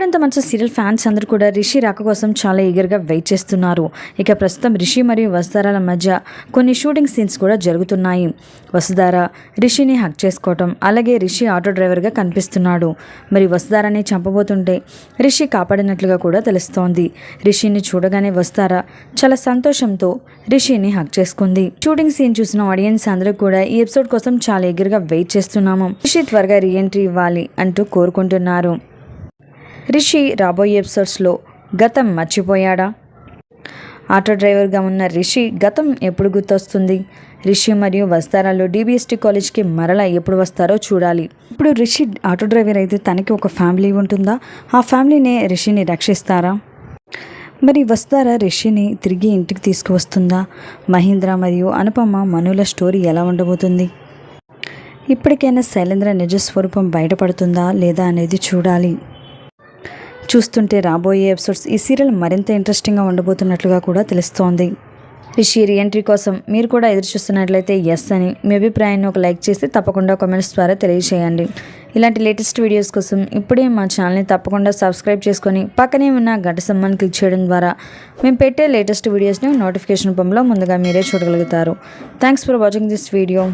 ఇప్పుడంత మంచి serial fans అందరూ కూడా రిషి రాక కోసం చాలా ఈగర్గా వెయిట్ చేస్తున్నారు. ఇక ప్రస్తుతం రిషి మరియు వసుధారాల మధ్య కొన్ని షూటింగ్ సీన్స్ కూడా జరుగుతున్నాయి. వసుధార రిషిని హక్ చేసుకోవటం, అలాగే రిషి ఆటో డ్రైవర్గా కనిపిస్తున్నాడు. మరి వసుధారాని చంపబోతుంటే రిషి కాపాడినట్లుగా కూడా తెలుస్తోంది. రిషిని చూడగానే వసుధార చాలా సంతోషంతో రిషిని హక్ చేసుకుంది. షూటింగ్ సీన్ చూసిన ఆడియన్స్ అందరూ కూడా ఈ ఎపిసోడ్ కోసం చాలా ఈగర్గా వెయిట్ చేస్తున్నాము. రిషి త్వరగా రీఎంట్రీ ఇవ్వాలి అంటూ కోరుకుంటున్నారు. రిషి రాబోయే ఎపిసోడ్స్లో గతం మర్చిపోయాడా? ఆటో డ్రైవర్గా ఉన్న రిషి గతం ఎప్పుడు గుర్తొస్తుంది? రిషి మరియు వసుధారాలు DBST కాలేజ్కి మరలా ఎప్పుడు వస్తారో చూడాలి. ఇప్పుడు రిషి ఆటో డ్రైవర్ అయితే తనకి ఒక ఫ్యామిలీ ఉంటుందా? ఆ ఫ్యామిలీనే రిషిని రక్షిస్తారా? మరి వసుధార రిషిని తిరిగి ఇంటికి తీసుకువస్తుందా? మహేంద్ర మరియు అనుపమ మనుల స్టోరీ ఎలా ఉండబోతుంది? ఇప్పటికైనా శైలేంద్ర నిజ స్వరూపం బయటపడుతుందా లేదా అనేది చూడాలి. చూస్తుంటే రాబోయే ఎపిసోడ్స్ ఈ సీరియల్ మరింత ఇంట్రెస్టింగ్గా ఉండబోతున్నట్లుగా కూడా తెలుస్తోంది. రిషి రీఎంట్రీ కోసం మీరు కూడా ఎదురు చూస్తున్నట్లయితే ఎస్ అని మీ అభిప్రాయాన్ని ఒక లైక్ చేసి తప్పకుండా కామెంట్స్ ద్వారా తెలియజేయండి. ఇలాంటి లేటెస్ట్ వీడియోస్ కోసం ఇప్పుడే మా ఛానల్ని తప్పకుండా సబ్స్క్రైబ్ చేసుకొని పక్కనే ఉన్న గంట సింబల్ని క్లిక్ చేయడం ద్వారా మేము పెట్టే లేటెస్ట్ వీడియోస్ని నోటిఫికేషన్ రూపంలో ముందుగా మీరే చూడగలుగుతారు. Thanks for watching this video.